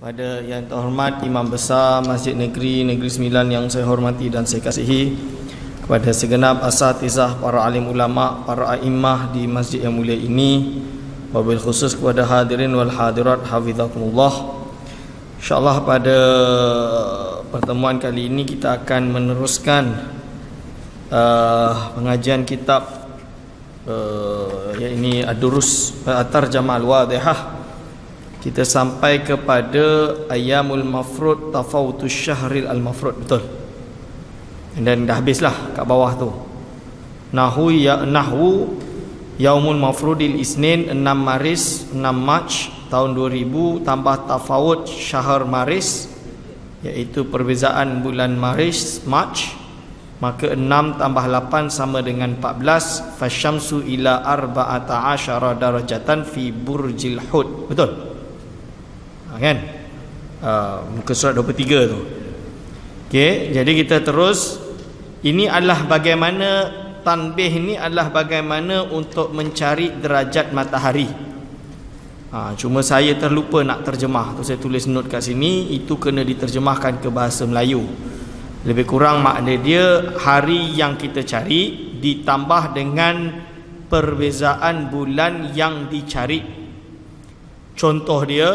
Pada yang terhormat Imam Besar Masjid Negeri Sembilan yang saya hormati dan saya kasihi, kepada segenap asatizah, para alim ulama, para a'immah di masjid yang mulia ini, wabil khusus kepada hadirin wal hadirat hafizakumullah. InsyaAllah pada pertemuan kali ini kita akan meneruskan pengajian kitab yakni Ad-Durus At-Tarjamah Al-Wadihah. Kita sampai kepada Ayyamul Mafrud Tafawutus Syahril Al-Mafrud, betul? Dan dah habislah kat bawah tu. Nahwu Yaumul Mafrudil Isnin 6 Mac tahun 2000 tambah Tafawut Syahr Maris, iaitu perbezaan bulan Maris, March, maka 6 tambah 8 sama dengan 14. Fasyamsu ila arba'ata asyara darajatan fi burjil hud, betul? Kan? Muka surat 23 tu. Okey, jadi kita terus. Ini adalah bagaimana tanbih, ini adalah bagaimana untuk mencari derajat matahari. Cuma saya terlupa nak terjemah tu, saya tulis note kat sini. Itu kena diterjemahkan ke bahasa Melayu. Lebih kurang makna dia, hari yang kita cari ditambah dengan perbezaan bulan yang dicari. Contoh dia,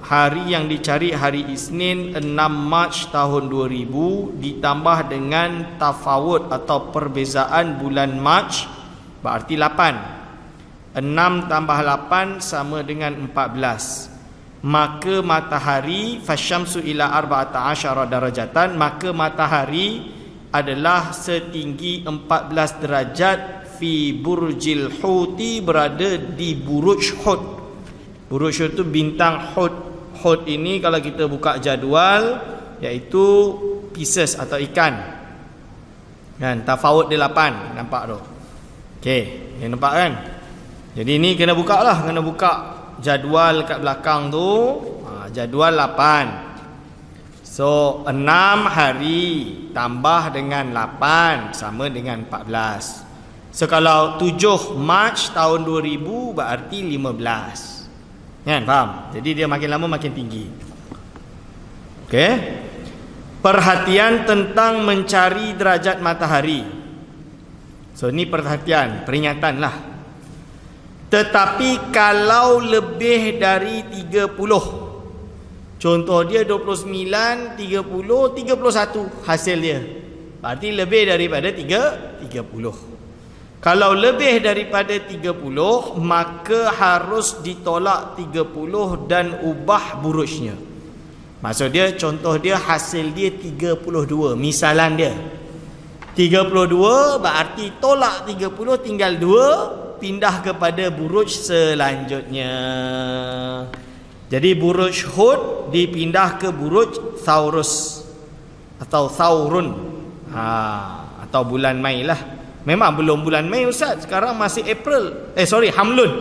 hari yang dicari hari Isnin 6 Mac tahun 2000 ditambah dengan tafawut atau perbezaan bulan Mac, berarti 8. 6 tambah 8 sama dengan 14. Maka matahari fasyamsu ila arba'ata asyara darajatan, maka matahari adalah setinggi 14 derajat fi burjil huti, berada di buruj hud. Buruj hud itu bintang hud. Hud ini kalau kita buka jadual, iaitu pieces atau ikan. Kan, tafawut dia 8, nampak tu. Okey, yang nampak kan? Jadi ni kena buka lah, kena buka jadual kat belakang tu. Jadual 8. So 6 hari tambah dengan 8 sama dengan 14. So kalau 7 Mac tahun 2000 berarti 15. Kan, faham? Jadi dia makin lama makin tinggi. Okey. Perhatian tentang mencari derajat matahari. So ni perhatian, peringatan lah. Tetapi kalau lebih dari 30, contoh dia 29, 30, 31 hasil dia, berarti lebih daripada 30. Kalau lebih daripada 30, maka harus ditolak 30 dan ubah burujnya. Maksud dia, contoh dia hasil dia 32, misalan dia 32, berarti tolak 30, tinggal 2, pindah kepada buruj selanjutnya. Jadi buruj hud dipindah ke buruj Taurus atau Taurun, atau bulan Mei lah. Memang belum bulan Mei Ustaz, sekarang masih April. Hamlun.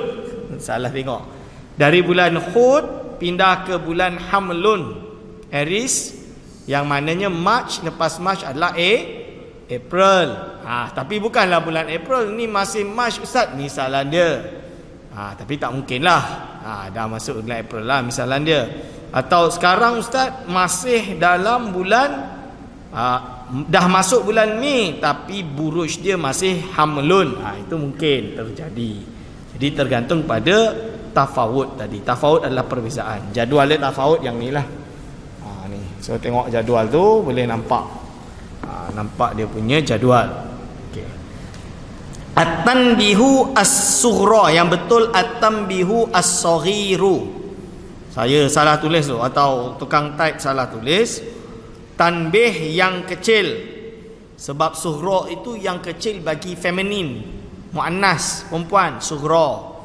Salah tengok. Dari bulan Hud pindah ke bulan Hamlun, Aries, yang maknanya March, lepas March adalah April. Tapi bukanlah bulan April, ni masih March Ustaz, misalan dia. Tapi tak mungkinlah. Dah masuk bulan April lah misalan dia. Atau sekarang Ustaz masih dalam bulan dah masuk bulan Mei tapi buruj dia masih Hamlun. Itu mungkin terjadi. Jadi tergantung pada tafawut tadi. Tafawut adalah perbezaan. Jadual dia tafawut yang ni lah. Ni. So tengok jadual tu boleh nampak. Nampak dia punya jadual. Okey. At-tanbihu as-sughra, yang betul at-tanbihu as-saghiru. Saya salah tulis tu, atau tukang type salah tulis. Tanbih yang kecil. Sebab sughra itu yang kecil bagi feminin, muannas, perempuan, sughra.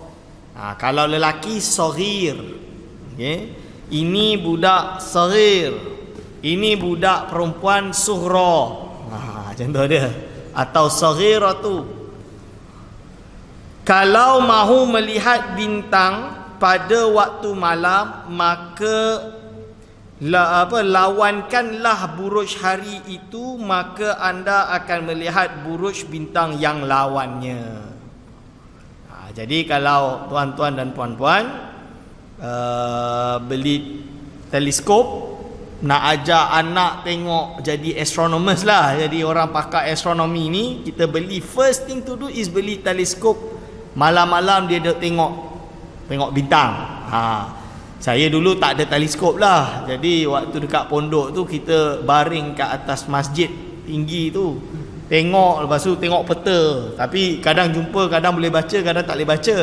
Kalau lelaki saghir. Okay. Ini budak saghir, ini budak perempuan sughra. Contoh dia. Atau saghiratu. Kalau mahu melihat bintang pada waktu malam, maka lawankanlah buruj hari itu, maka anda akan melihat buruj bintang yang lawannya. Jadi kalau tuan-tuan dan puan-puan beli teleskop, nak ajar anak tengok jadi astronomers lah, jadi orang pakar astronomi ni, kita beli, first thing to do is beli teleskop. Malam-malam dia duk tengok bintang. Saya dulu tak ada teleskop lah, jadi waktu dekat pondok tu kita baring kat atas masjid tinggi tu, tengok, lepas tu tengok peta. Tapi kadang jumpa, kadang boleh baca, kadang tak boleh baca.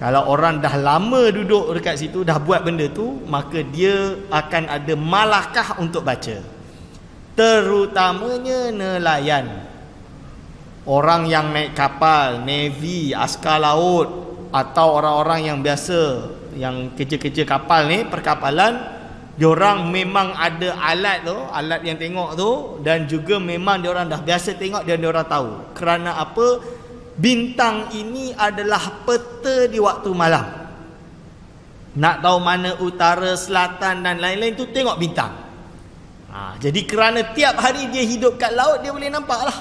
Kalau orang dah lama duduk dekat situ, dah buat benda tu, maka dia akan ada malakah untuk baca. Terutamanya nelayan, orang yang naik kapal, navy, askar laut, atau orang-orang yang biasa, yang kerja-kerja kapal ni, perkapalan, diorang memang ada alat tu, alat yang tengok tu, dan juga memang diorang dah biasa tengok dan diorang tahu. Kerana apa? Bintang ini adalah peta di waktu malam. Nak tahu mana utara, selatan dan lain-lain tu, tengok bintang. Jadi kerana tiap hari dia hidup kat laut, dia boleh nampak lah.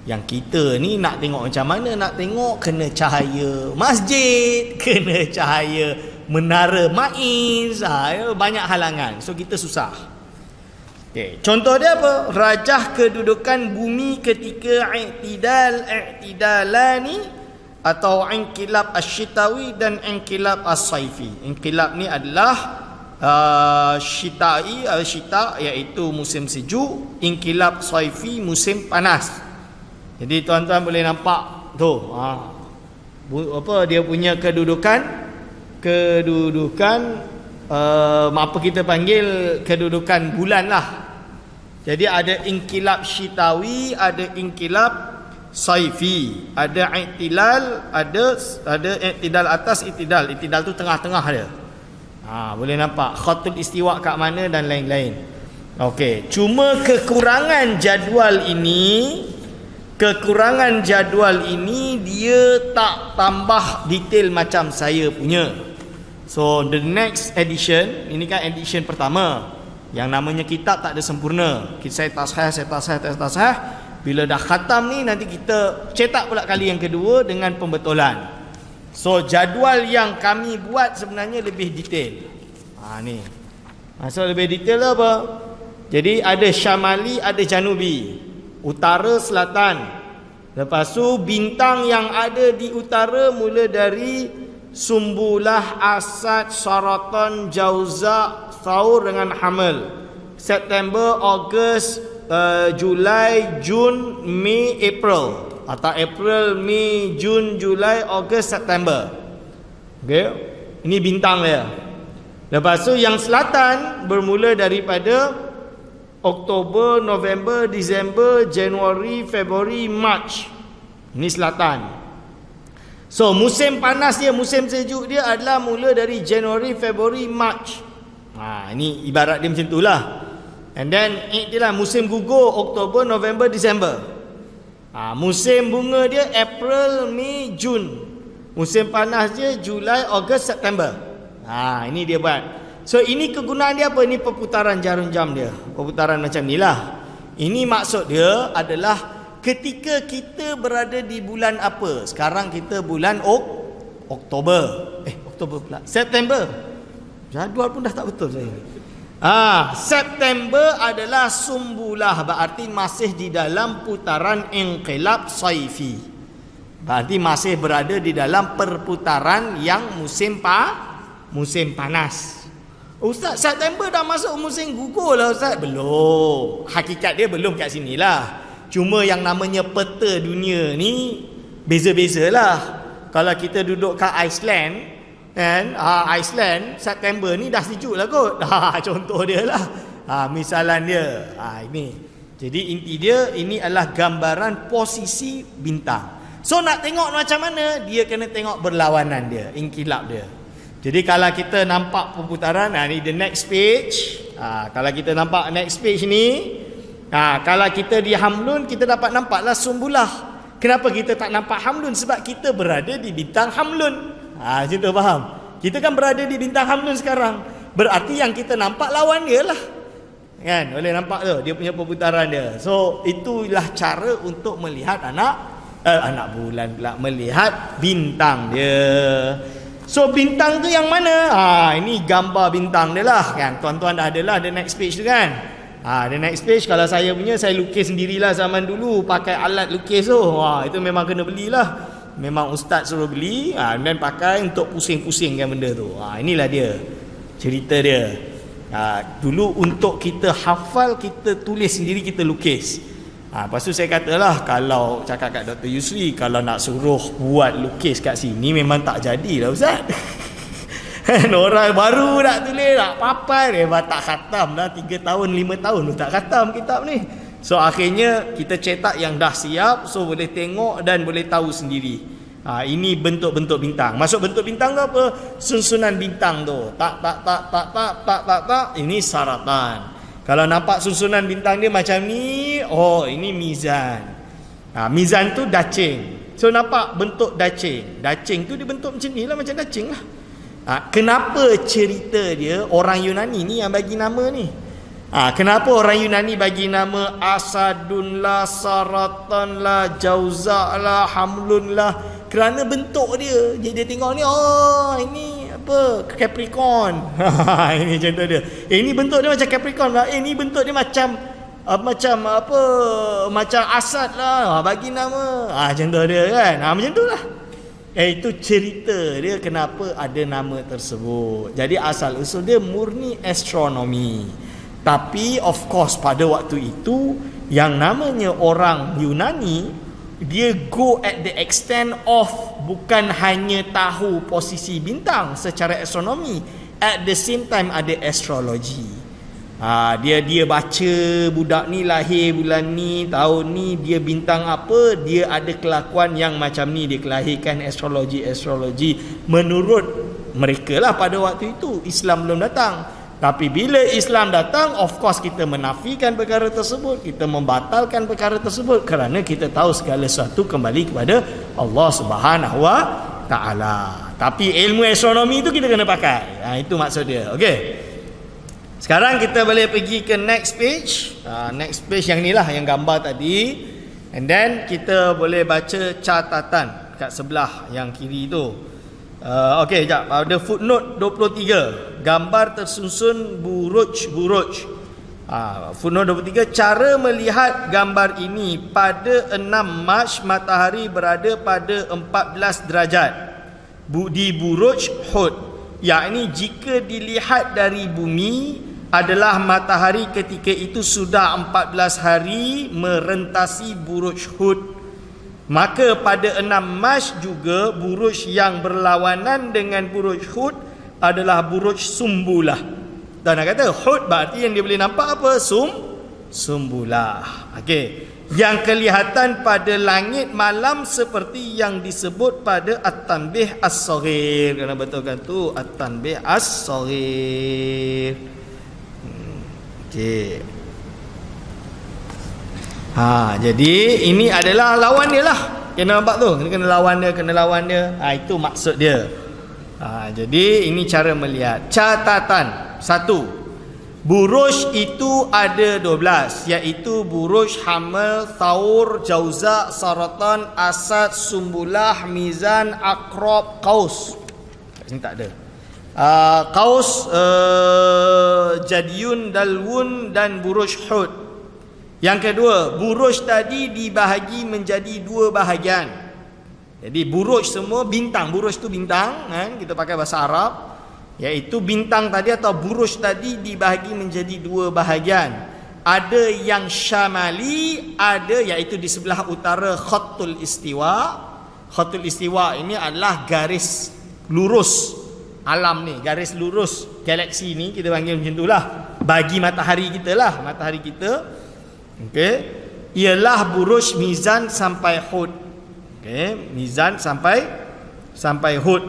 Yang kita ni nak tengok macam mana? Nak tengok kena cahaya masjid, kena cahaya menara Maiz, banyak halangan. So kita susah. Okay. Contoh dia apa? Rajah kedudukan bumi ketika i'tidalani atau inqilab asy-syitawi dan inqilab as-saifi. Inqilab ni adalah syita iaitu musim sejuk, inqilab saifi musim panas. Jadi tuan-tuan boleh nampak tu, apa dia punya kedudukan apa kita panggil kedudukan bulan lah. Jadi ada inqilab syitawi, ada inqilab saifi, ada i'tilal, ada i'tidal atas, i'tidal tu tengah-tengah dia. Boleh nampak khatul istiwa kat mana dan lain-lain. Okey, cuma kekurangan jadual ini dia tak tambah detail macam saya punya. So the next edition, ini kan edition pertama, yang namanya kitab tak ada sempurna. Saya tasahih. Bila dah khatam ni, nanti kita cetak pula kali yang kedua dengan pembetulan. So jadual yang kami buat sebenarnya lebih detail. Ni maksud lebih detail apa? Jadi ada syamali, ada janubi, utara, selatan. Lepas tu bintang yang ada di utara mula dari Sumbulah, Asad, Saratan, Jauza, Thaur dengan Hamal. September, Ogos, Julai, Jun, Mei, April. Atau April, Mei, Jun, Julai, Ogos, September. Okay. Ini bintang dia. Lepas tu yang selatan bermula daripada Oktober, November, Disember, Januari, Februari, March. Ini selatan. So musim panas dia, musim sejuk dia adalah mula dari Januari, Februari, March. Ini ibarat dia macam itulah. And then itulah musim gugur, Oktober, November, Disember. Musim bunga dia April, Mei, Jun. Musim panas dia Julai, Ogos, September. Ini dia buat. So ini kegunaan dia apa? Ini perputaran jarum jam dia. Perputaran macam ni lah. Ini maksud dia adalah ketika kita berada di bulan apa? Sekarang kita bulan Oktober. Oktober pula. September. Jadual pun dah tak betul saya. September adalah sumbulah, berarti masih di dalam putaran inqilab saifi. Berarti masih berada di dalam perputaran yang musim panas. Ustaz, September dah masuk musim gugur lah Ustaz. Belum. Hakikat dia belum kat sini lah. Cuma yang namanya peta dunia ni beza-beza lah. Kalau kita duduk kat Iceland, kan, Iceland September ni dah sejuk lah kot. Contoh dia lah. Misalan dia. Ini. Jadi inti dia, ini adalah gambaran posisi bintang. So nak tengok macam mana, dia kena tengok berlawanan dia, inkilab dia. Jadi kalau kita nampak perputaran, ni the next page. Kalau kita nampak next page ni, kalau kita di Hamlun, kita dapat nampaklah sumbulah. Kenapa kita tak nampak Hamlun? Sebab kita berada di bintang Hamlun. Macam tu, faham? Kita kan berada di bintang Hamlun sekarang. Berarti yang kita nampak lawan dia lah. Kan? Boleh nampak tu, dia punya perputaran dia. So itulah cara untuk melihat anak bulan pula, melihat bintang dia. So bintang tu yang mana? Ini gambar bintang dia lah kan. Tuan-tuan dah ada lah, the next page tu kan. The next page kalau saya punya, saya lukis sendirilah zaman dulu pakai alat lukis tu. Itu memang kena belilah. Memang ustaz suruh beli, dan pakai untuk pusing-pusingkan benda tu. Inilah dia cerita dia. Dulu untuk kita hafal, kita tulis sendiri, kita lukis. Lepas tu saya katalah, kalau cakap kat Dr. Yusri, kalau nak suruh buat lukis kat sini memang tak jadilah ustaz. Orang baru nak tulis, nak papai, tak khatam dah 3 tahun 5 tahun tak khatam kitab ni. So akhirnya kita cetak yang dah siap, so boleh tengok dan boleh tahu sendiri. Ini bentuk-bentuk bintang. Masuk bentuk bintang tu apa? Susunan bintang tu. Tak. Ini saratan. Kalau nampak susunan bintang dia macam ni, ini mizan. Mizan tu dacing. So nampak bentuk dacing. Dacing tu dia bentuk macam ni lah, macam dacing lah. Kenapa cerita dia orang Yunani ni yang bagi nama ni? Kenapa orang Yunani bagi nama Asadun lah, Saratan lah, Jauza lah, Hamlun lah? Kerana bentuk dia. Jadi dia tengok ni, ini apa? Capricorn. Ini contoh dia. Ini bentuk dia macam Capricorn lah. Ini bentuk dia macam apa? Macam Asad lah. Bagi nama. Contoh dia kan. Macam tu lah. Itu cerita dia kenapa ada nama tersebut. Jadi asal usul dia murni astronomi. Tapi of course pada waktu itu yang namanya orang Yunani, dia go at the extent of bukan hanya tahu posisi bintang secara astronomi, at the same time ada astrologi. Dia baca budak ni lahir bulan ni, tahun ni, dia bintang apa, dia ada kelakuan yang macam ni, dia kelahirkan astrologi menurut mereka lah pada waktu itu. Islam belum datang. Tapi bila Islam datang, of course kita menafikan perkara tersebut, kita membatalkan perkara tersebut, kerana kita tahu segala sesuatu kembali kepada Allah Subhanahu Wa Taala. Tapi ilmu astronomi itu kita kena pakai. Itu maksud dia. Okey. Sekarang kita boleh pergi ke next page. Next page yang ni lah, yang gambar tadi. And then kita boleh baca catatan kat sebelah yang kiri tu. Okey, sekejap. Ada footnote 23. Gambar tersusun buruj. Footnote 23. Cara melihat gambar ini, pada 6 Mac matahari berada pada 14 derajat di buruj Hud. Yakni jika dilihat dari bumi adalah matahari ketika itu sudah 14 hari merentasi buruj Hud. Maka pada 6 Mac juga buruj yang berlawanan dengan buruj Hud adalah buruj Sumbulah. Dan nak kata Hud berarti yang dia boleh nampak apa? Sumbulah. Okey. Yang kelihatan pada langit malam seperti yang disebut pada At-Tanbih As-Saghir. Kena betulkan tu, At-Tanbih As-Saghir. Okey. Jadi ini adalah lawan dia lah. Kena nampak tu, kena lawan dia. Itu maksud dia. Jadi ini cara melihat. Catatan 1. Buruj itu ada 12, iaitu buruj Hamal, Thaur, Jauza, Saratan, Asad, Sumbulah, Mizan, Aqrab, Qaus. Kat sini tak ada. Qaus, Jadiun, Dalwun dan buruj Hud. Yang kedua, buruj tadi dibahagi menjadi 2 bahagian. Jadi buruj semua bintang. Buruj tu bintang kan? Kita pakai bahasa Arab. Iaitu bintang tadi atau buruj tadi dibahagi menjadi 2 bahagian. Ada yang syamali, ada iaitu di sebelah utara Khatul Istiwa. Khatul Istiwa ini adalah garis lurus alam ni, garis lurus galaksi ni, kita panggil macam itulah. Bagi matahari kita lah, matahari kita. Okey, ialah buruj Mizan sampai Hud. Okey, Mizan sampai Hud.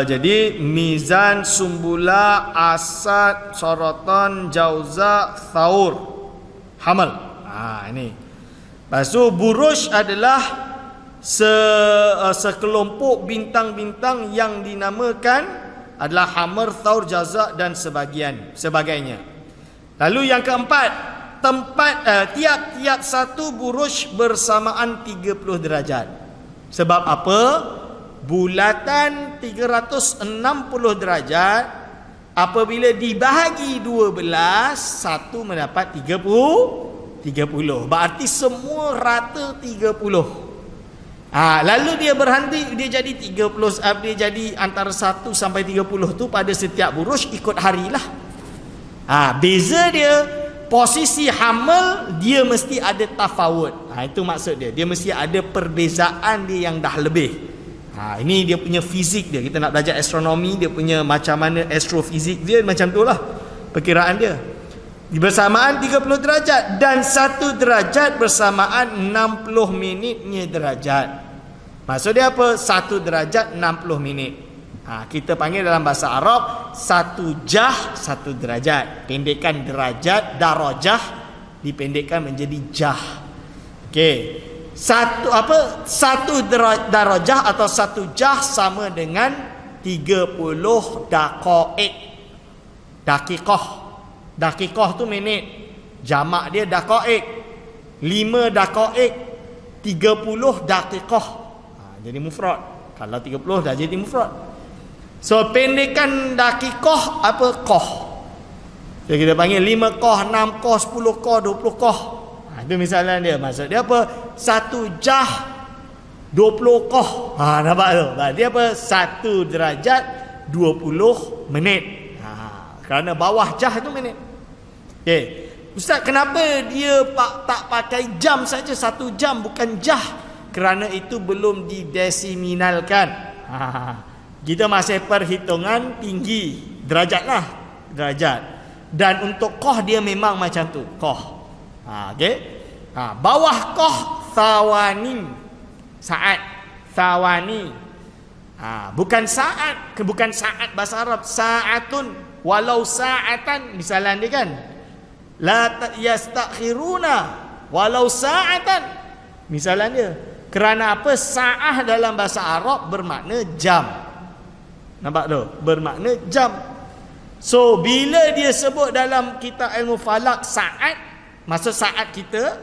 Jadi Mizan, Sumbulah, Asad, Saratan, Jauza, Thaur, Hamal. Ini. Lepas tu buruj adalah sekelompok bintang-bintang yang dinamakan adalah Hamar, Thaur, Jauza dan sebagainya. Lalu yang keempat, tiap-tiap satu buruj bersamaan 30 derajat. Sebab apa? Bulatan 360 derajat apabila dibahagi 12, satu mendapat 30. Berarti semua rata 30. Lalu dia berhenti, dia jadi 30, dia jadi antara 1 sampai 30 tu pada setiap buruj ikut harilah. Beza dia posisi hamil dia mesti ada tafawut. Itu maksud dia. Dia mesti ada perbezaan dia yang dah lebih. Ini dia punya fizik dia. Kita nak belajar astronomi, dia punya macam mana astrofizik dia macam tu lah perkiraan dia. Bersamaan 30 derajat dan 1 derajat bersamaan 60 minitnya derajat. Maksud dia apa? 1 derajat 60 minit. Kita panggil dalam bahasa Arab 1 jah 1 derajat. Pendekan derajat, darajah dipendekkan menjadi jah. Okey. Satu darajah atau 1 jah sama dengan 30 dakikoh. Dakikoh tu minit. Jamak dia daqaik. 5 daqaik 30 dakikoh. Jadi mufrad. Kalau 30 dah jadi mufrad. So pendekan dakikoh apa? Koh. So kita panggil 5 koh, 6 koh, 10 koh, 20 koh. Itu misalnya dia. Maksud dia apa? 1 jah 20 koh. Nampak tu? Berarti apa? 1 derajat 20 minit. Kerana bawah jah itu minit. Okay. Ustaz, kenapa dia tak pakai jam saja? 1 jam bukan jah? Kerana itu belum didesiminalkan. Kita masih perhitungan tinggi derajat lah, derajat. Dan untuk koh dia memang macam tu, koh. Okay. Bawah koh thawani, saat, thawani. Bukan saat, bukan saat bahasa Arab, saatun, walau saatan, misalnya dia kan. La yastakhiruna walau saatan, misalnya dia. Kerana apa? Sa'ah dalam bahasa Arab bermakna jam. Nampak tu? Bermakna jam. So bila dia sebut dalam kitab ilmu falak saat, maksud saat kita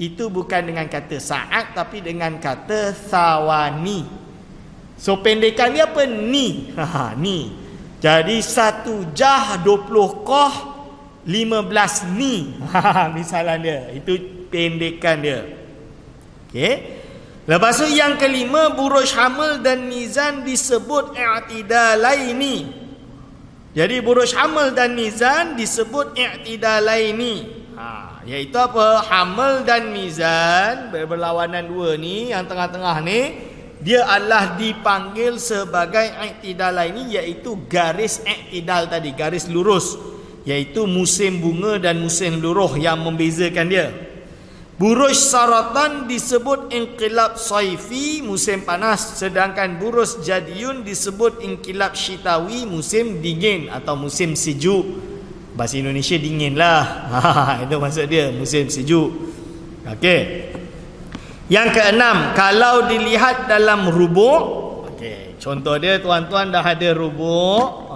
itu bukan dengan kata saat tapi dengan kata thawani. So pendekan dia apa? Ni. Ni. Jadi 1 jah 20 koh 15 ni. Misalnya dia. Itu pendekan dia. Okey. Lepas tu yang kelima, buruj hamil dan mizan disebut i'tidalaini. Jadi buruj hamil dan mizan disebut i'tidalaini. Iaitu apa? Hamil dan mizan berlawanan dua ni, yang tengah-tengah ni dia adalah dipanggil sebagai i'tidalaini, iaitu garis i'tidal tadi, garis lurus, iaitu musim bunga dan musim luruh yang membezakan dia. Buruj saratan disebut inqilab saifi, musim panas, sedangkan buruj jadiyun disebut inqilab syitawi, musim dingin atau musim sejuk. Bahasa Indonesia dingin lah. Itu maksud dia, musim sejuk. Okey. Yang keenam, kalau dilihat dalam rubuk. Okey, contoh dia tuan-tuan dah ada rubuk.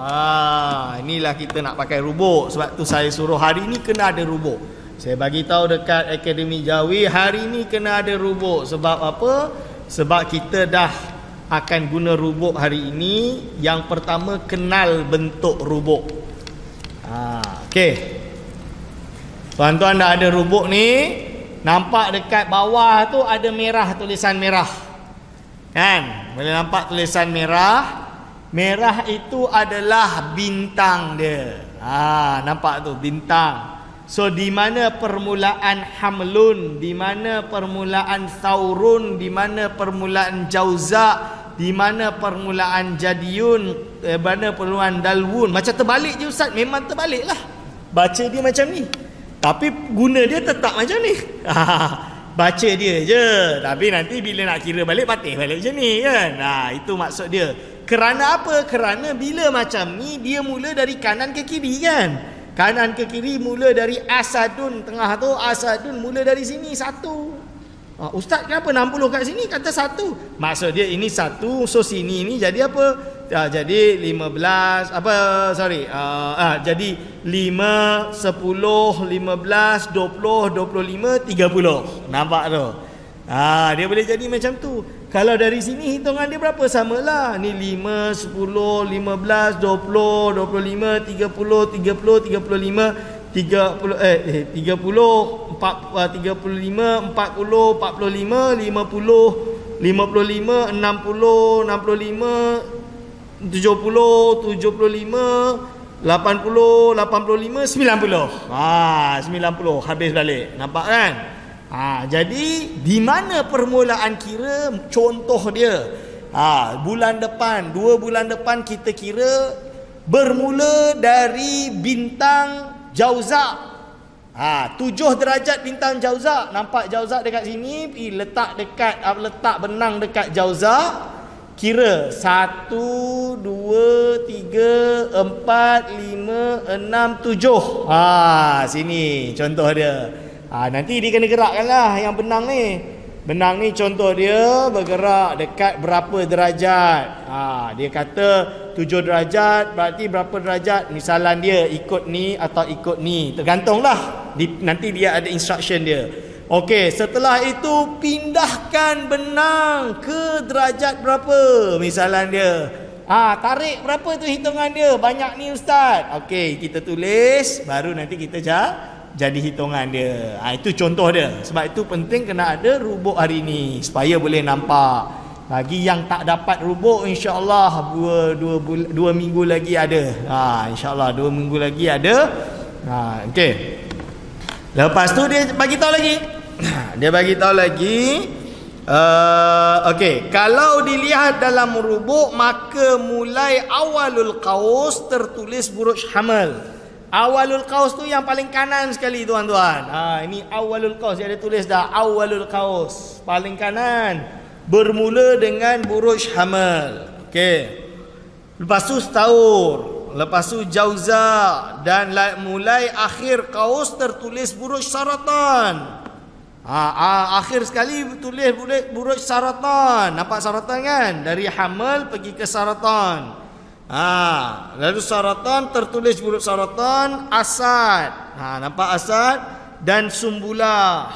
Inilah kita nak pakai rubuk. Sebab tu saya suruh hari ni kena ada rubuk. Saya bagi tahu dekat Akademi Jawi, hari ni kena ada rubuk. Sebab apa? Sebab kita dah akan guna rubuk hari ini. Yang pertama, kenal bentuk rubuk. Okey. Tuan-tuan dah ada rubuk ni. Nampak dekat bawah tu ada merah, tulisan merah. Kan? Boleh nampak tulisan merah. Merah itu adalah bintang dia. Nampak tu bintang. So di mana permulaan hamlun, di mana permulaan thawrun, di mana permulaan jauza, di mana permulaan jadiyun, di mana permulaan dalwun. Macam terbalik je Ustaz, memang terbalik lah. Baca dia macam ni, tapi guna dia tetap macam ni. Baca dia je, tapi nanti bila nak kira balik, patih balik macam ni kan. Itu maksud dia. Kerana apa? Kerana bila macam ni, dia mula dari kanan ke kiri kan. Kanan ke kiri mula dari asadun, tengah tu asadun mula dari sini satu. Ustaz kenapa 60 kat sini kata satu? Maksud dia ini satu, so sini ni jadi apa? Jadi 15 apa sorry. Jadi 5, 10, 15, 20, 25, 30. Nampak tu? Dia boleh jadi macam tu. Kalau dari sini hitungan dia berapa? Samalah. Ni 5, 10, 15, 20, 25, 30, 30, 35, 30, 30, 35, 40, 45, 50, 55, 60, 65, 70, 75, 80, 85, 90. 90 habis balik. Nampak kan? Jadi di mana permulaan kira? Contoh dia. Bulan depan, 2 bulan depan kita kira bermula dari bintang Jauza. 7 derajat bintang Jauza. Nampak Jauza dekat sini, pergi letak benang dekat Jauza. Kira 1, 2, 3, 4, 5, 6, 7. Sini contoh dia. Nanti dia kena gerakkan lah yang benang ni. Benang ni contoh dia bergerak dekat berapa derajat. Dia kata 7 derajat, berarti berapa derajat? Misalan dia ikut ni atau ikut ni. Tergantunglah. Nanti dia ada instruction dia. Okey, setelah itu pindahkan benang ke derajat berapa? Misalan dia. Tarik berapa tu hitungan dia? Banyak ni ustaz. Okey, kita tulis, baru nanti kita jadi hitungan dia. Itu contoh dia. Sebab itu penting kena ada rubuk hari ni supaya boleh nampak. Bagi yang tak dapat rubuk, insya-Allah 2 minggu lagi ada. Insya-Allah 2 minggu lagi ada. Okey. Lepas tu dia bagi tahu lagi. Dia bagi tahu lagi. Okey, kalau dilihat dalam rubuk, maka mulai awalul qaus tertulis buruj hamal. Awalul qaus tu yang paling kanan sekali tuan-tuan. Ini awalul qaus, dia ada tulis dah awalul qaus, paling kanan. Bermula dengan buruj hamal. Okey. Lepas tu taur, lepas tu jauza, dan mulai akhir qaus tertulis buruj saratan. Akhir sekali tulis buruj saratan. Nampak saratan kan? Dari hamal pergi ke saratan. Lalu saratan tertulis buruj saratan, asad. Nampak asad dan sumbulah.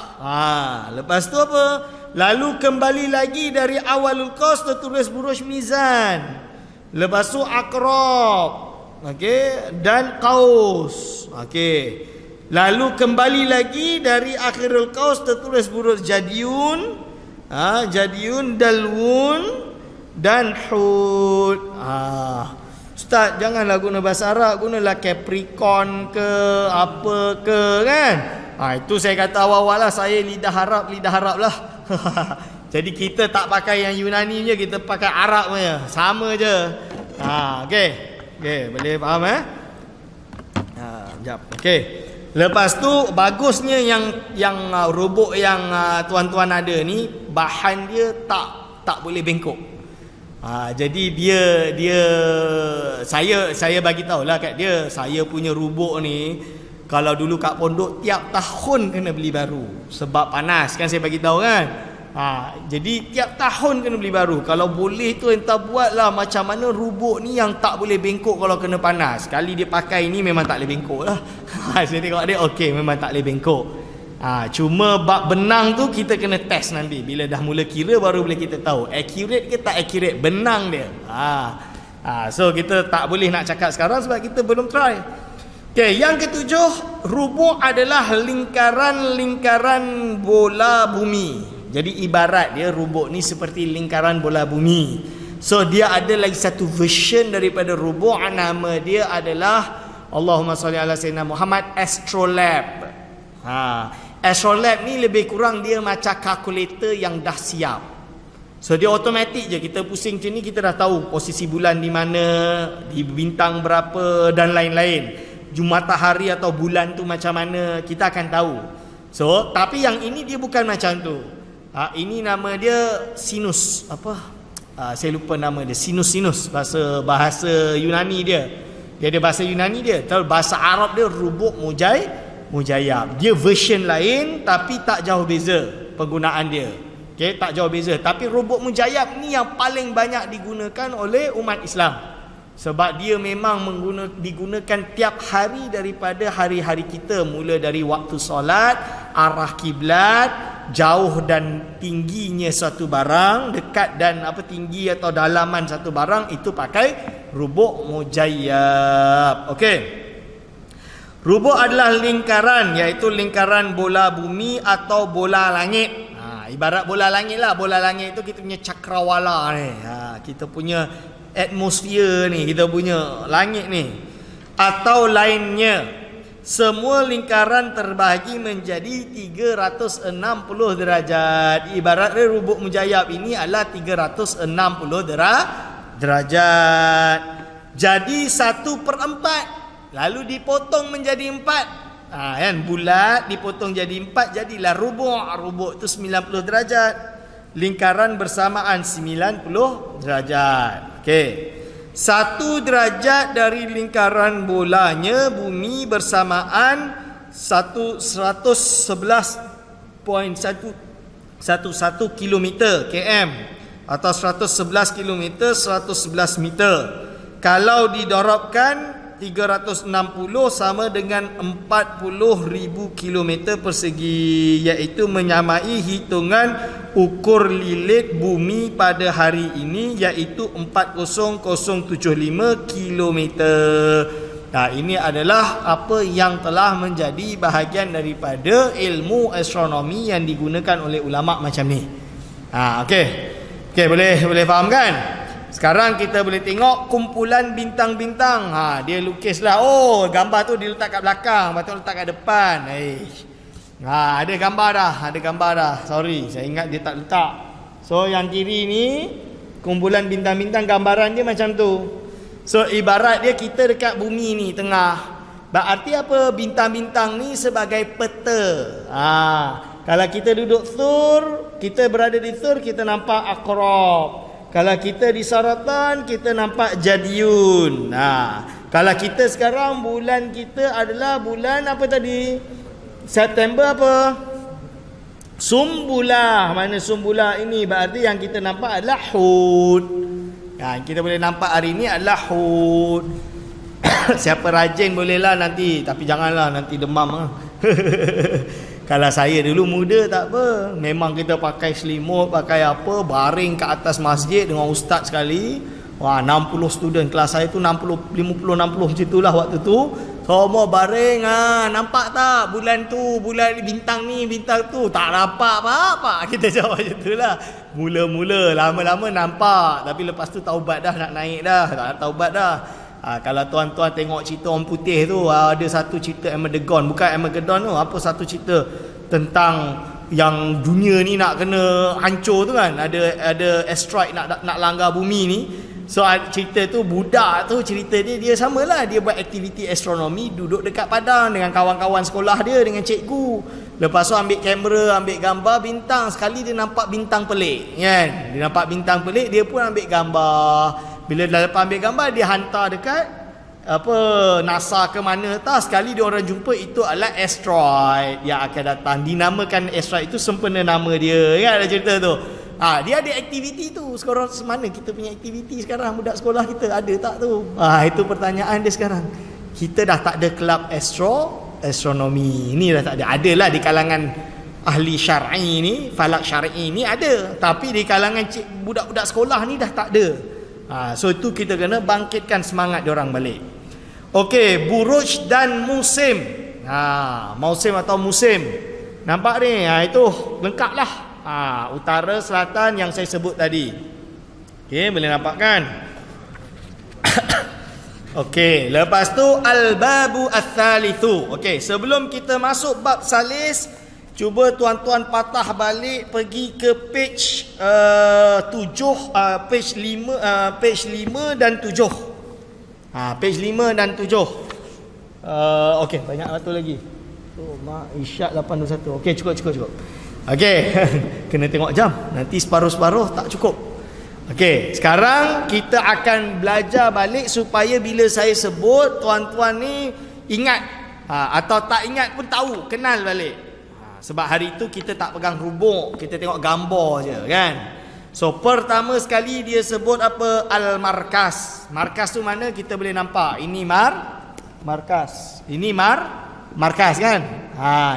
Lepas tu apa? Lalu kembali lagi dari awalul qaus tertulis buruj mizan. Lepas tu akrab. Okey, dan qaus. Okey. Lalu kembali lagi dari akhirul qaus tertulis buruj jadiun. Jadiun, dalwun dan hud. Ustaz, janganlah guna bahasa Arab, gunalah Capricorn ke apa ke kan. Itu saya kata awal-awal lah, saya lidah Arab lah. Jadi kita tak pakai yang Yunani je, kita pakai Arab punya. Sama je. Okey. Okey, boleh faham sekejap. Okey. Lepas tu bagusnya yang rubuk yang tuan-tuan ada ni, bahan dia tak boleh bengkok. Jadi dia saya bagi tahulah kat dia, saya punya rubuk ni kalau dulu kat pondok tiap tahun kena beli baru sebab panas kan, saya bagi tahu kan. Jadi tiap tahun kena beli baru. Kalau boleh tu entah buatlah macam mana rubuk ni yang tak boleh bengkok kalau kena panas. Kali dia pakai ni memang tak boleh bengkok lah. Saya tengok dia okey, memang tak boleh bengkok. Cuma bab benang tu kita kena test nanti. Bila dah mula kira baru boleh kita tahu accurate ke tak accurate benang dia. So kita tak boleh nak cakap sekarang sebab kita belum try. Okay, yang ketujuh, rubuk adalah lingkaran bola bumi. Jadi ibarat dia rubuk ni seperti lingkaran bola bumi. So dia ada lagi satu version daripada rubuk, nama dia adalah Allahumma salli ala sayyidina Muhammad, Astrolab. Astrolab ni lebih kurang dia macam kalkulator yang dah siap. So dia automatik je, kita pusing macam ni kita dah tahu posisi bulan di mana, di bintang berapa dan lain-lain. Matahari atau bulan tu macam mana, kita akan tahu. So tapi yang ini dia bukan macam tu. Ini nama dia sinus. Saya lupa nama dia. Sinus bahasa Yunani dia. Dia ada bahasa Yunani dia. Tahu bahasa Arab dia rubuk mujayyab. Dia version lain tapi tak jauh beza penggunaan dia. Okey, tak jauh beza. Tapi rubuk mujayyab ni yang paling banyak digunakan oleh umat Islam. Sebab dia memang digunakan tiap hari daripada hari-hari kita, mula dari waktu solat, arah kiblat, jauh dan tingginya satu barang, dekat dan tinggi atau dalaman satu barang, itu pakai rubuk mujayyab. Okey. Rubuk adalah lingkaran, iaitu lingkaran bola bumi atau bola langit. Ibarat bola langit lah. Bola langit itu kita punya cakrawala ni. Kita punya atmosfer ni, kita punya langit ni. Atau lainnya. Semua lingkaran terbahagi menjadi 360 derajat. Ibarat rubuk mujayyab ini adalah 360 derajat. Jadi 1/4 lalu dipotong menjadi 4. Kan, bulat dipotong jadi 4, jadilah rubuk. Rubuk itu 90 derajat. Lingkaran bersamaan 90 derajat. Okey. 1 derajat dari lingkaran bolanya bumi bersamaan 111.111 kilometer km atau 111 kilometer 111 meter. Kalau didarabkan 360 sama dengan 40,000 kilometer persegi, iaitu menyamai hitungan ukur lilit bumi pada hari ini, iaitu 40075 kilometer. Ini adalah apa yang telah menjadi bahagian daripada ilmu astronomi yang digunakan oleh ulama macam ni. Okey. Okey, boleh faham kan? Sekarang kita boleh tengok kumpulan bintang-bintang. Dia lukislah. Oh, gambar tu diletak kat belakang, lepas tu letak kat depan. Ada gambar dah. Sorry, saya ingat dia tak letak. So yang kiri ni kumpulan bintang-bintang, gambaran dia macam tu. So ibarat dia kita dekat bumi ni tengah. Berarti apa? Bintang-bintang ni sebagai peta. Kalau kita duduk Thur, kita berada di Thur, kita nampak Aqrab. Kalau kita di Saratan, kita nampak Jadiun. Kalau kita sekarang, bulan kita adalah bulan apa tadi? September apa? Sumbulah. Mana Sumbulah ini? Berarti yang kita nampak adalah Hud. Kita boleh nampak hari ini adalah Hud. Siapa rajin bolehlah nanti, tapi janganlah nanti demam. Kalau saya dulu muda tak apa, memang kita pakai selimut, pakai apa, baring ke atas masjid dengan ustaz sekali. 60 student kelas saya tu, 50 60 macam itulah waktu tu. Semua baring. Nampak tak bulan tu, bulan bintang ni, bintang tu? Tak nampak apa-apa. Kita jawab macam itulah. Mula-mula, lama-lama nampak, tapi lepas tu taubat dah, nak naik dah, tak taubat dah. Kalau tuan-tuan tengok cerita orang putih tu, ada satu cerita Armageddon, bukan Armageddon tu, apa satu cerita tentang yang dunia ni nak kena hancur tu kan, ada asteroid nak langgar bumi ni. So cerita tu, budak tu cerita dia samalah, dia buat aktiviti astronomi, duduk dekat padang dengan kawan-kawan sekolah dia, dengan cikgu. Lepas tu ambil kamera, ambil gambar bintang. Sekali dia nampak bintang pelik kan, dia nampak bintang pelik, dia pun ambil gambar. Bila dah lepas ambil gambar, dia hantar dekat NASA ke mana tak. Sekali dia orang jumpa itu adalah asteroid yang akan datang. Dinamakan asteroid itu sempena nama dia kan, ada cerita tu. Dia ada aktiviti tu. Sekarang mana kita punya aktiviti sekarang? Budak sekolah kita ada tak tu? Itu pertanyaan dia sekarang. Kita dah tak ada kelab astronomi ni, dah tak ada. Adalah di kalangan ahli syar'i ni, falak syar'i ni ada, tapi di kalangan budak-budak sekolah ni dah tak ada. So itu kita kena bangkitkan semangat diorang balik. Okey, buruj dan musim. Musim atau musim. Nampak ni? Itu lengkap lah. Utara, selatan yang saya sebut tadi. Okey, boleh nampak kan? Okey, lepas tu al-babu ats-tsalitsu. Okey, sebelum kita masuk bab salis, cuba tuan-tuan patah balik pergi ke page 7, page 5 dan 7. Page 5 dan 7. Okey, banyak satu lagi. Mak Isyak 821. Okey, cukup. Okey. Kena tengok jam. Nanti separuh-separuh tak cukup. Okey, sekarang kita akan belajar balik supaya bila saya sebut, tuan-tuan ni ingat, atau tak ingat pun tahu, kenal balik. Sebab hari itu kita tak pegang rubuk, kita tengok gambar je kan. So pertama sekali dia sebut apa? Al-markas. Markas tu mana kita boleh nampak. Ini markas. Ini markas kan.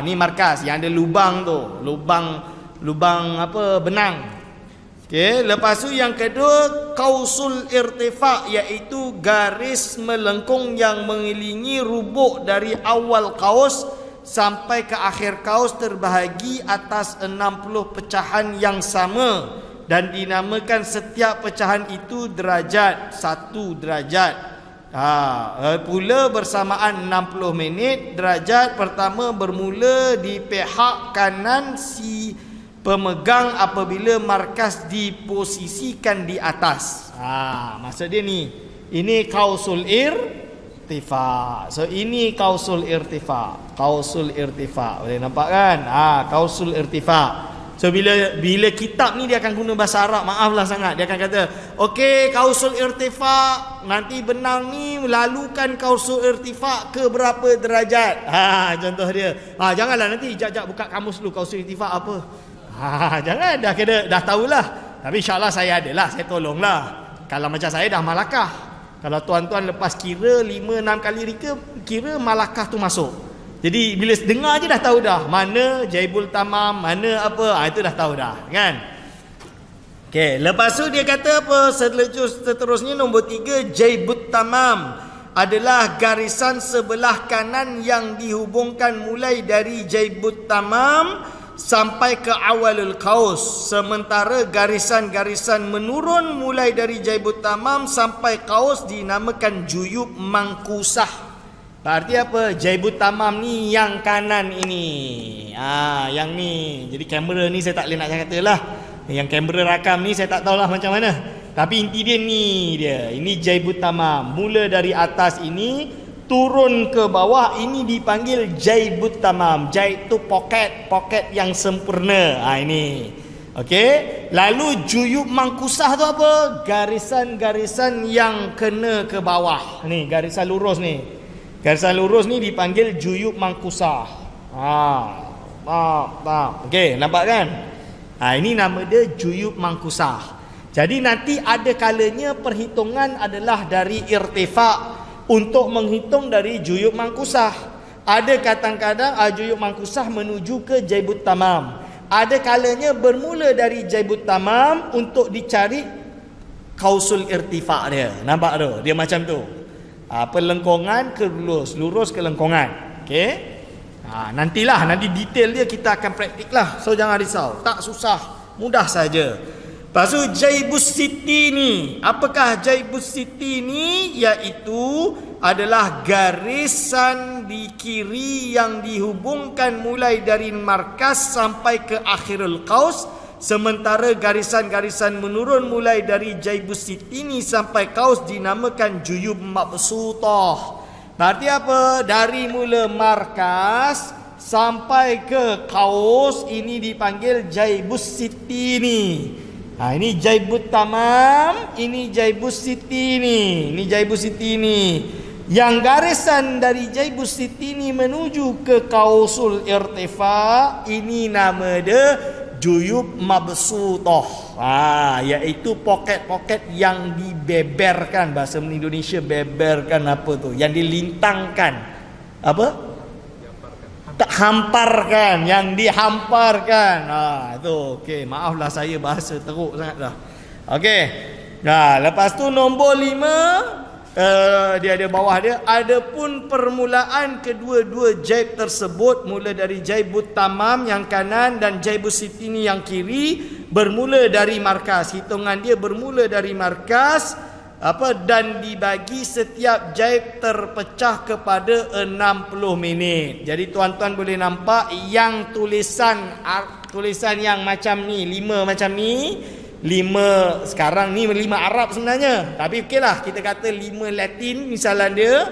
Ni markas yang ada lubang tu. Lubang lubang apa, benang. Okey, lepas tu yang kedua kausul irtifa, iaitu garis melengkung yang mengelilingi rubuk dari awal kaus sampai ke akhir kaus terbahagi atas 60 pecahan yang sama dan dinamakan setiap pecahan itu derajat, 1 derajat. Pula bersamaan 60 minit. Derajat pertama bermula di pihak kanan si pemegang apabila markas diposisikan di atas. Maksud dia ni, ini kausul irtifa. So ini kausul irtifa. Kausul irtifa. Boleh nampak kan? Kausul irtifa. So bila kitab ni dia akan guna bahasa Arab, maaflah sangat. Dia akan kata, okey, kausul irtifa, nanti benang ni lalukan kausul irtifa ke berapa derajat. Contoh dia. Janganlah nanti jap buka kamus dulu, kausul irtifa apa. Jangan, dah tahulah. Tapi insyaAllah saya adalah, saya tolonglah. Kalau macam saya dah malakah. Kalau tuan-tuan lepas kira 5-6 kali kira malakah tu masuk. Jadi bila dengar je dah tahu dah mana jaibul tamam, mana apa, itu dah tahu dah, kan? Okey, lepas tu dia kata apa? Seterusnya nombor 3, jaibut tamam adalah garisan sebelah kanan yang dihubungkan mulai dari jaibut tamam sampai ke awalul kaus. Sementara garisan-garisan menurun mulai dari jaibut tamam sampai kaus dinamakan juyub mangkusah. Berarti apa? Jaibut tamam ni yang kanan ini. Yang ni. Jadi kamera ni saya tak boleh nak kata lah. Yang kamera rakam ni saya tak tahulah macam mana. Tapi inti dia ni dia. Ini jaibut tamam. Mula dari atas ini turun ke bawah, ini dipanggil jaibut tamam. Jaib tu poket yang sempurna. Ini. Okey. Lalu juyub mangkusah tu apa? Garisan-garisan yang kena ke bawah. Ni garisan lurus ni. Garisan lurus ni dipanggil juyub mangkusah. Okey, nampak kan? Ini nama dia juyub mangkusah. Jadi nanti ada kalanya perhitungan adalah dari irtifa untuk menghitung dari juyub mangkusah. Ada kadang-kadang juyub mangkusah menuju ke jaibut tamam. Ada kalanya bermula dari jaibut tamam untuk dicari kausul irtifa dia. Nampak tu? Dia macam tu. Pelengkongan ke lurus ke lengkongan. Okey. Nanti detail dia kita akan praktik lah. So jangan risau. Tak susah, mudah saja. Lepas tu jaibus siti ni. Apakah jaibus siti ni? Iaitu adalah garisan di kiri yang dihubungkan mulai dari markas sampai ke akhirul qaus. Sementara garisan-garisan menurun mulai dari jaibus siti ini sampai kaus dinamakan juyub mabsutah. Berarti apa? Dari mula markas sampai ke kaus ini dipanggil jaibus siti ni. Ini jaibut tamam, ini jaibus siti ni. Ini jaibus siti ni. Yang garisan dari jaibus siti ni menuju ke kausul irtifa, ini nama dia juyub mabsutah. Iaitu poket-poket yang dibeberkan. Bahasa Indonesia beberkan apa tu? Yang dilintangkan. Apa? Tak hamparkan, yang dihamparkan. Itu okey, maaflah saya bahasa teruk sangat dah. Okey. Lepas tu nombor 5, dia ada bawah dia, adapun permulaan kedua-dua jaib tersebut mula dari jaibut tamam yang kanan dan jaibus siti ni yang kiri bermula dari markas. Hitungan dia bermula dari markas dan dibagi setiap jaib terpecah kepada 60 minit. Jadi tuan-tuan boleh nampak yang tulisan yang macam ni, 5 macam ni. 5 sekarang ni 5 Arab sebenarnya. Tapi okeylah, kita kata 5 Latin misalnya dia.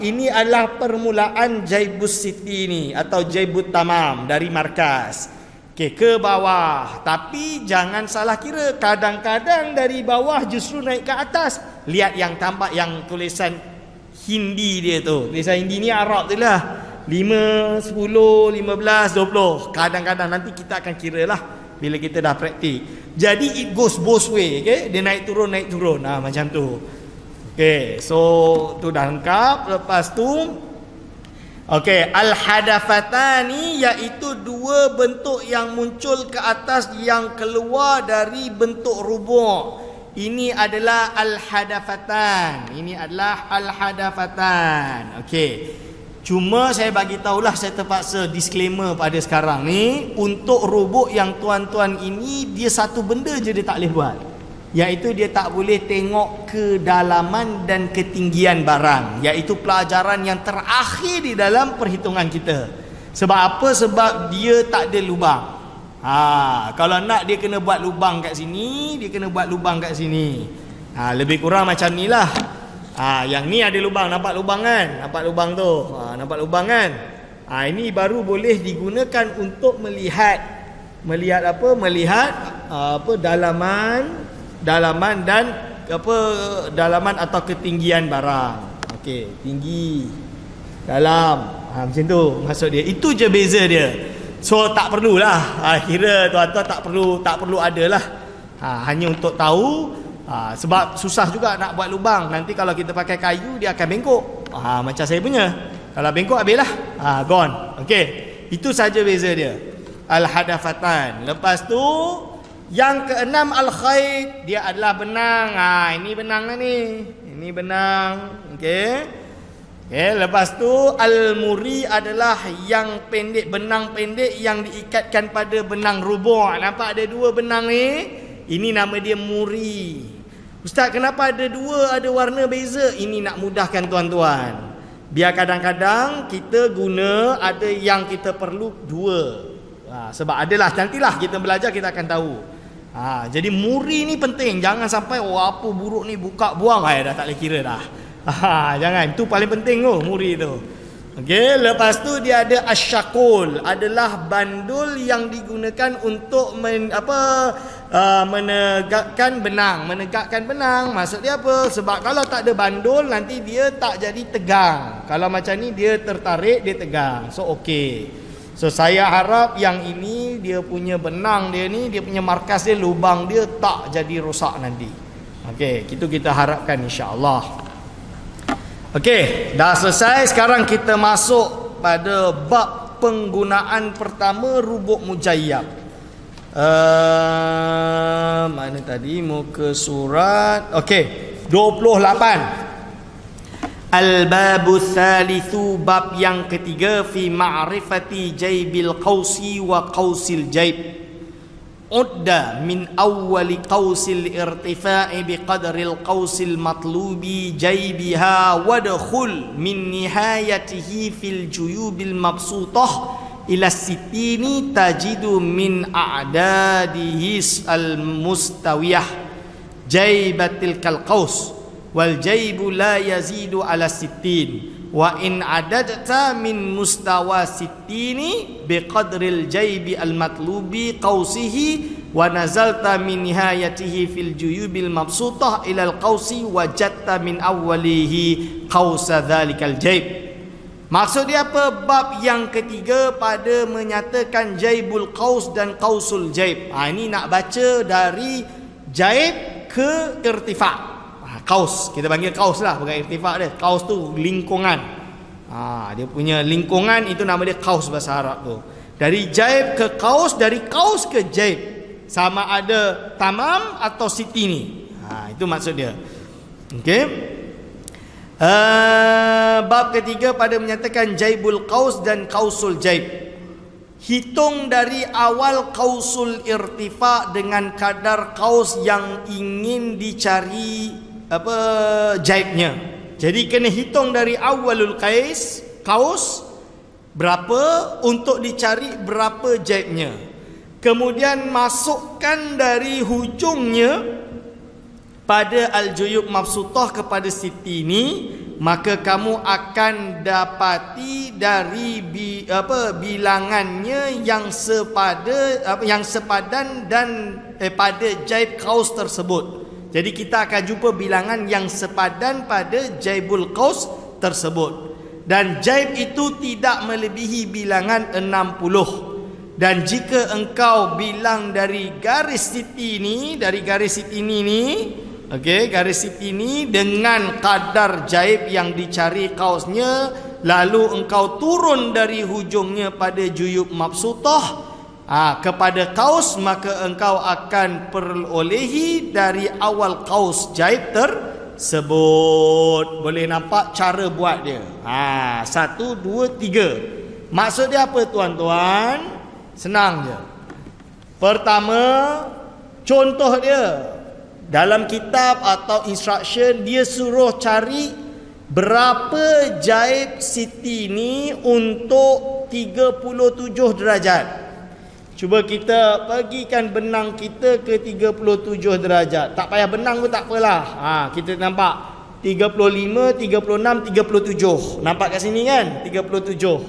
Ini adalah permulaan jaibus siti ni atau jaibut tamam dari markas. Okey, ke bawah. Tapi jangan salah kira, kadang-kadang dari bawah justru naik ke atas. Lihat yang tampak yang tulisan Hindi dia tu. Tulisan Hindi ni Arab tu lah. 5, 10, 15, 20. Kadang-kadang nanti kita akan kira lah bila kita dah praktik. Jadi it goes both way, okay? Dia naik turun macam tu. Okay, so tu dah lengkap. Lepas tu Okey, al-hadafatani iaitu dua bentuk yang muncul ke atas yang keluar dari bentuk rubu'. Ini adalah al-hadafatan. Ini adalah al-hadafatan. Okey. Cuma saya bagi tahulah, saya terpaksa disclaimer pada sekarang ni, untuk rubu' yang tuan-tuan ini dia satu benda je dia tak boleh buat. Iaitu dia tak boleh tengok kedalaman dan ketinggian barang. Iaitu pelajaran yang terakhir di dalam perhitungan kita. Sebab apa? Sebab dia tak ada lubang. Kalau nak dia kena buat lubang kat sini, dia kena buat lubang kat sini. Lebih kurang macam ni lah. Yang ni ada lubang, nampak lubang kan? Nampak lubang tu. Nampak lubang kan? Ini baru boleh digunakan untuk melihat. Melihat apa? Melihat dalaman dan dalaman atau ketinggian barang. Okey, tinggi, dalam, macam tu maksud dia. Itu je beza dia. So tak perlulah, kira tuan-tuan tak perlu adalah. Hanya untuk tahu, sebab susah juga nak buat lubang. Nanti kalau kita pakai kayu dia akan bengkok. Macam saya punya. Kalau bengkok habislah, gone. Okey, itu saja beza dia. Al-hadafatan. Lepas tu yang keenam al-khayt, dia adalah benang. Ini benang lah ni. Ini benang. Okey. Lepas tu al-muri adalah yang pendek, benang pendek yang diikatkan pada benang rubu'. Nampak ada dua benang ni? Ini nama dia muri. Ustaz, kenapa ada dua, ada warna beza? Ini nak mudahkan tuan-tuan. Biar kadang-kadang kita guna ada yang kita perlu dua. Sebab adalah, nantilah kita belajar kita akan tahu. Jadi muri ni penting. Jangan sampai apa buruk ni buka buang, dah tak boleh kira dah. Jangan, itu paling penting tu, muri tu. Okey, lepas tu dia ada asyakul, adalah bandul yang digunakan untuk menegakkan benang. Menegakkan benang maksud dia apa? Sebab kalau tak ada bandul nanti dia tak jadi tegang. Kalau macam ni dia tertarik, dia tegang. So okey. So saya harap yang ini dia punya benang dia ni, dia punya markas dia, lubang dia tak jadi rosak nanti. Okey, itu kita harapkan insya-Allah. Okey, dah selesai. Sekarang kita masuk pada bab penggunaan pertama rubu' mujayyab. Mana tadi? Muka surat. Okey, 28. Al-babu thalithu, bab yang ketiga, fi ma'rifati jaybil qawsi wa qawsil jayb. Udda min awwali qawsil irtifa'i biqadril qawsil matlubi jaybiha wadkhul min nihayatihi fil juyubil mabsutah ila sitini tajidu min a'dadihi al-mustawiyah jaybatil kal qaws wal jaybu la yazidu ala sittin wa in adadta min mustawa sittini biqadril jaybi al matlubi qawsihi wa nazalta min nihayatihi fil juyubil mabsutah ila al qawsi wajadta min awwalihi qawsa dhalikal jayb. Maksud dia apa? Bab yang ketiga pada menyatakan jaybul qaws dan qawsul jayb. Ini nak baca dari jayb ke irtifa'. Kaus, kita panggil kaus lah, bukan irtifak dia. Kaus tu lingkungan. Dia punya lingkungan, itu nama dia kaus bahasa Arab tu. Dari jaib ke kaus, dari kaus ke jaib. Sama ada tamam atau sitini. Itu maksud dia. Okey. Bab ketiga pada menyatakan jaibul kaus dan kausul jaib. Hitung dari awal kausul irtifa dengan kadar kaus yang ingin dicari jaibnya. Jadi kena hitung dari awalul kaus berapa untuk dicari berapa jaibnya. Kemudian masukkan dari hujungnya pada al-juyub mabsutah kepada siti ini, maka kamu akan dapati dari bilangannya yang sepadan dan pada jaib kaus tersebut. Jadi kita akan jumpa bilangan yang sepadan pada jaibul qaus tersebut. Dan jaib itu tidak melebihi bilangan 60. Dan jika engkau bilang dari garis siti ini, okey, garis siti ini dengan kadar jaib yang dicari kausnya, lalu engkau turun dari hujungnya pada juyub mabsutah kepada kaus, maka engkau akan perolehi dari awal kaus jahit tersebut. Boleh nampak cara buat dia. 1, 2, 3. Maksud dia apa tuan-tuan? Senang je. Pertama, contoh dia dalam kitab atau instruction, dia suruh cari berapa jahit Siti ni untuk 37 derajat. Cuba kita bagikan benang kita ke 37 derajat. Tak payah benang pun tak apalah. Kita nampak 35, 36, 37. Nampak kat sini kan? 37.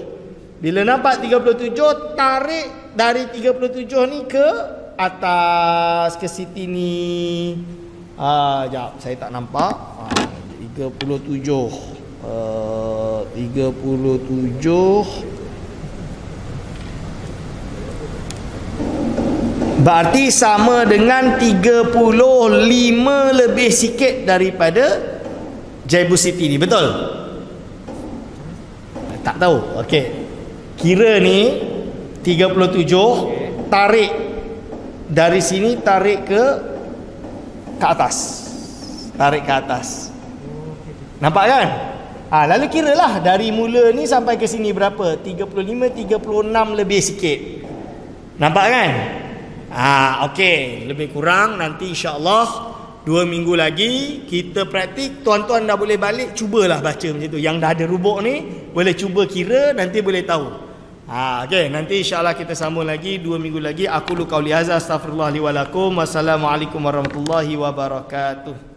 Bila nampak 37, tarik dari 37 ni ke atas ke Siti ni. Sekejap, saya tak nampak. 37. 37. Berarti sama dengan 35 lebih sikit daripada Jaibu Siti ni. Betul? Tak tahu. Okey. Kira ni 37, tarik dari sini, tarik ke atas. Tarik ke atas. Nampak kan? Lalu kiralah dari mula ni sampai ke sini berapa? 35, 36 lebih sikit. Nampak kan? Okey, lebih kurang nanti insya-Allah 2 minggu lagi kita praktik. Tuan-tuan dah boleh balik, cubalah baca macam tu. Yang dah ada rubuk ni boleh cuba kira, nanti boleh tahu. Okey, nanti insya-Allah kita sambung lagi 2 minggu lagi. Aku lu qauli hadza, astaghfirullah li wa lakum. Wassalamualaikum warahmatullahi wabarakatuh.